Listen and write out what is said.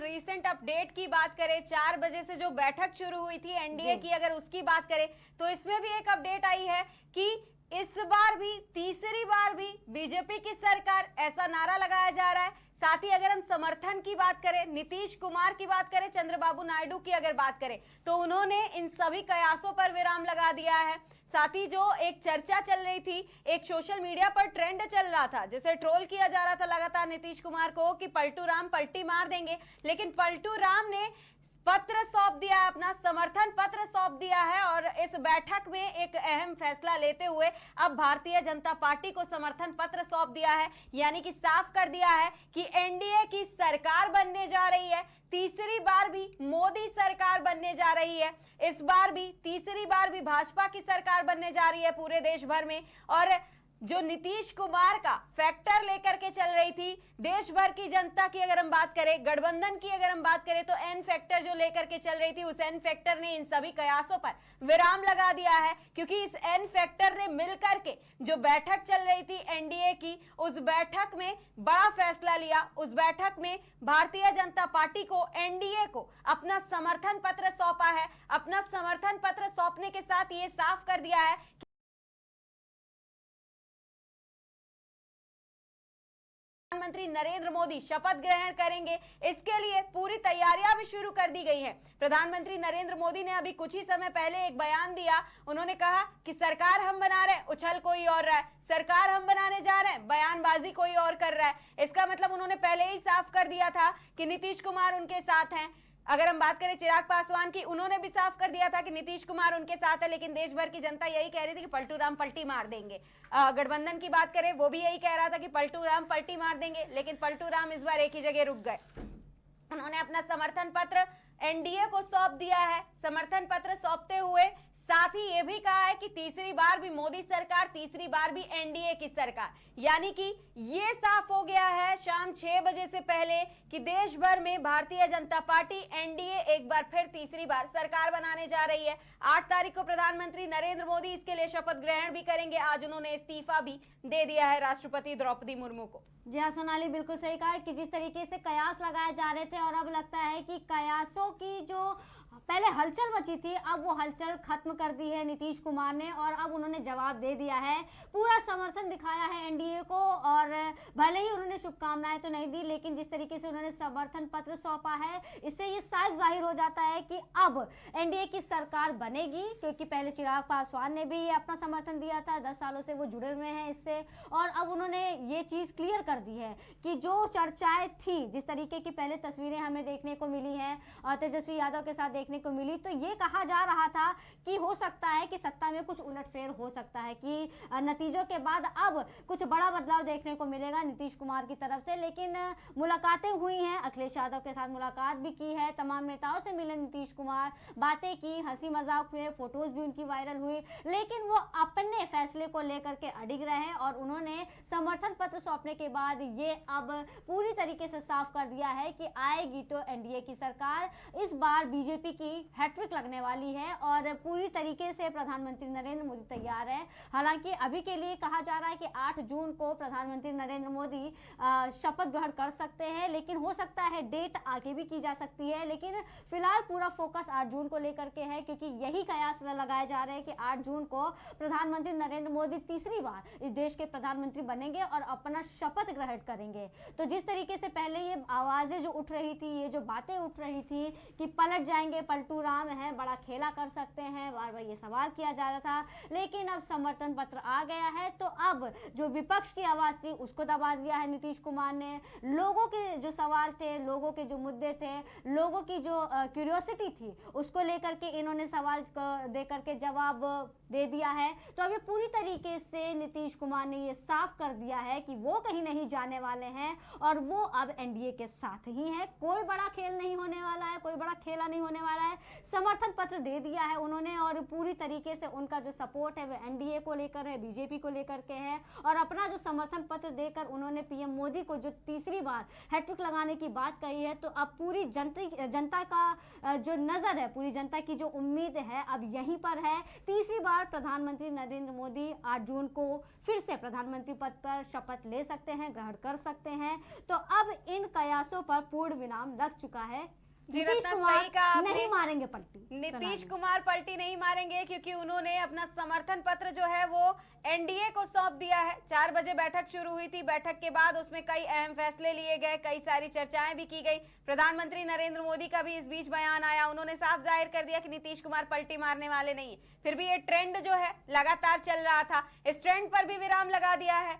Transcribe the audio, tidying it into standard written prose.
Recent update की बात करें, 4 बजे से जो बैठक शुरू हुई थी एनडीए की, अगर उसकी बात करें तो इसमें भी एक अपडेट आई है कि इस बार भी तीसरी बार भी बीजेपी की सरकार, ऐसा नारा लगाया जा रहा है। साथ ही अगर हम समर्थन की बात करें, नीतीश कुमार की बात करें, चंद्रबाबू नायडू की अगर बात करें तो उन्होंने इन सभी कयासों पर विराम लगा दिया है। साथ ही जो एक चर्चा चल रही थी, एक सोशल मीडिया पर ट्रेंड चल रहा था, जैसे ट्रोल किया जा रहा था लगातार नीतीश कुमार को कि पलटू राम पलटी मार देंगे, लेकिन पलटू राम ने पत्र सौंप दिया है, अपना समर्थन पत्र सौंप दिया है और इस बैठक में एक अहम फैसला लेते हुए अब भारतीय जनता पार्टी को समर्थन पत्र सौंप दिया है। यानी कि साफ कर दिया है कि एनडीए की सरकार बनने जा रही है, तीसरी बार भी मोदी सरकार बनने जा रही है, इस बार भी तीसरी बार भी भाजपा की सरकार बनने जा रही है पूरे देश भर में। और जो नीतीश कुमार का फैक्टर लेकर के चल रही थी देश भर की जनता की, अगर हम बात करें गठबंधन की, अगर हम बात करें तो एन फैक्टर जो लेकर के चल रही थी, उस एन फैक्टर ने इन सभी कयासों पर विराम लगा दिया है। क्योंकि इस एन फैक्टर ने मिलकर के जो बैठक चल रही थी एनडीए की, उस बैठक में बड़ा फैसला लिया। उस बैठक में भारतीय जनता पार्टी को, एनडीए को अपना समर्थन पत्र सौंपा है। अपना समर्थन पत्र सौंपने के साथ ये साफ कर दिया है प्रधानमंत्री नरेंद्र मोदी शपथ ग्रहण करेंगे। इसके लिए पूरी तैयारियां भी शुरू कर दी गई हैं। प्रधानमंत्री नरेंद्र मोदी ने अभी कुछ ही समय पहले एक बयान दिया। उन्होंने कहा कि सरकार हम बना रहे हैं, उछल कोई और रहा है, सरकार हम बनाने जा रहे हैं, बयानबाजी कोई और कर रहा है। इसका मतलब उन्होंने पहले ही साफ कर दिया था कि नीतीश कुमार उनके साथ हैं। अगर हम बात करें चिराग पासवान की, उन्होंने भी साफ कर दिया था कि नीतीश कुमार उनके साथ है, लेकिन देश भर की जनता यही कह रही थी कि पलटू राम पलटी मार देंगे। गठबंधन की बात करें, वो भी यही कह रहा था कि पलटू राम पलटी मार देंगे, लेकिन पलटू राम इस बार एक ही जगह रुक गए। उन्होंने अपना समर्थन पत्र एनडीए को सौंप दिया है। समर्थन पत्र सौंपते हुए साथ ही यह भी कहा है कि तीसरी बार भी मोदी सरकार, तीसरी बार भी एनडीए की सरकार। यानी कि ये साफ हो गया है शाम 6 बजे से पहले कि देश भर में भारतीय जनता पार्टी, एनडीए एक बार फिर तीसरी बार सरकार बनाने जा रही है। 8 तारीख को प्रधानमंत्री नरेंद्र मोदी इसके लिए शपथ ग्रहण भी करेंगे। आज उन्होंने इस्तीफा भी दे दिया है राष्ट्रपति द्रौपदी मुर्मू को। जी हाँ सोनाली, बिल्कुल सही कहा कि जिस तरीके से कयास लगाए जा रहे थे और अब लगता है कि कयासों की जो पहले हलचल मची थी, अब वो हलचल खत्म कर दी है नीतीश कुमार ने और अब उन्होंने जवाब दे दिया है। पूरा समर्थन दिखाया है एनडीए को और भले ही उन्होंने शुभकामनाएं तो नहीं दी, लेकिन जिस तरीके से उन्होंने समर्थन पत्र सौंपा है, इससे ये साफ जाहिर हो जाता है कि अब एनडीए की सरकार बनेगी। क्योंकि पहले चिराग पासवान ने भी अपना समर्थन दिया था, 10 सालों से वो जुड़े हुए हैं इससे, और अब उन्होंने ये चीज क्लियर कर दी है कि जो चर्चाएं थी, जिस तरीके की पहले तस्वीरें हमें देखने को मिली हैं और तेजस्वी यादव के साथ देखने को मिली, तो ये कहा जा रहा था कि हो सकता है कि सत्ता में कुछ उलटफेर हो सकता है, कि नतीजों के बाद अब कुछ बड़ा बदलाव देखने को मिलेगा नीतीश कुमार की तरफ से। लेकिन मुलाकातें हुई हैं, अखिलेश यादव के साथ मुलाकात भी की है, तमाम नेताओं से मिले नीतीश कुमार, बातें की, हंसी मजाक हुए, फोटोज भी उनकी वायरल हुई, लेकिन वो अपने फैसले को लेकर के अडिग रहे और उन्होंने समर्थन पत्र सौंपने के बाद ये अब पूरी तरीके से साफ कर दिया है कि आएगी तो एनडीए की सरकार। इस बार बीजेपी की हैट्रिक लगने वाली है और पूरी तरीके से प्रधानमंत्री नरेंद्र मोदी तैयार है। हालांकि अभी के लिए कहा जा रहा है कि 8 जून को प्रधानमंत्री नरेंद्र मोदी शपथ ग्रहण कर सकते हैं, लेकिन हो सकता है डेट आगे भी की जा सकती है। लेकिन फिलहाल पूरा फोकस 8 जून को लेकर के है, क्योंकि यही कयास लगाए जा रहे हैं कि 8 जून को प्रधानमंत्री नरेंद्र मोदी तीसरी बार इस देश के प्रधानमंत्री बनेंगे और अपना शपथ ग्रहण करेंगे। तो जिस तरीके से पहले ये आवाजें जो उठ रही थी, ये जो बातें उठ रही थी कि पलट जाएंगे, पलटू राम है, बड़ा खेला कर सकते हैं, बार बार ये सवाल किया जा रहा था, लेकिन अब समर्थन पत्र आ गया है तो अब जो विपक्ष की आवाज थी उसको दबा दिया है नीतीश कुमार ने। लोगों के जो सवाल थे, लोगों के जो मुद्दे थे, लोगों की जो क्यूरियोसिटी थी, उसको लेकर के इन्होंने सवाल दे करके जवाब दे दिया है। तो अब ये पूरी तरीके से नीतीश कुमार ने ये साफ कर दिया है कि वो कहीं नहीं जाने वाले हैं और वो अब एनडीए के साथ ही हैं। कोई बड़ा खेल नहीं होने वाला है, कोई बड़ा खेला नहीं होने वाला वाला है, समर्थन पत्र दे दिया है उन्होंने और पूरी तरीके से उनका जो सपोर्ट है वो एनडीए को लेकर है, बीजेपी को लेकर के है और अपना जो समर्थन पत्र देकर उन्होंने पीएम मोदी को जो तीसरी बार हैट्रिक लगाने की बात कही है। तो अब पूरी जनता का जो नजर है, पूरी जनता की जो उम्मीद है अब यहीं पर है। तीसरी बार प्रधानमंत्री नरेंद्र मोदी 8 जून को फिर से प्रधानमंत्री पद पर शपथ ले सकते हैं, ग्रहण कर सकते हैं। तो अब इन कयासों पर पूर्ण विराम लग चुका है। जी, नीतीश रत्ना, कुमार सही कहा आपने। नहीं मारेंगे पलटी। नीतीश कुमार पलटी नहीं मारेंगे क्योंकि उन्होंने अपना समर्थन पत्र जो है वो एनडीए को सौंप दिया है। 4 बजे बैठक शुरू हुई थी। बैठक के बाद उसमें कई अहम फैसले लिए गए, कई सारी चर्चाएं भी की गई। प्रधानमंत्री नरेंद्र मोदी का भी इस बीच बयान आया। उन्होंने साफ जाहिर कर दिया कि नीतीश कुमार पलटी मारने वाले नहीं। फिर भी ये ट्रेंड जो है लगातार चल रहा था, इस ट्रेंड पर भी विराम लगा दिया है।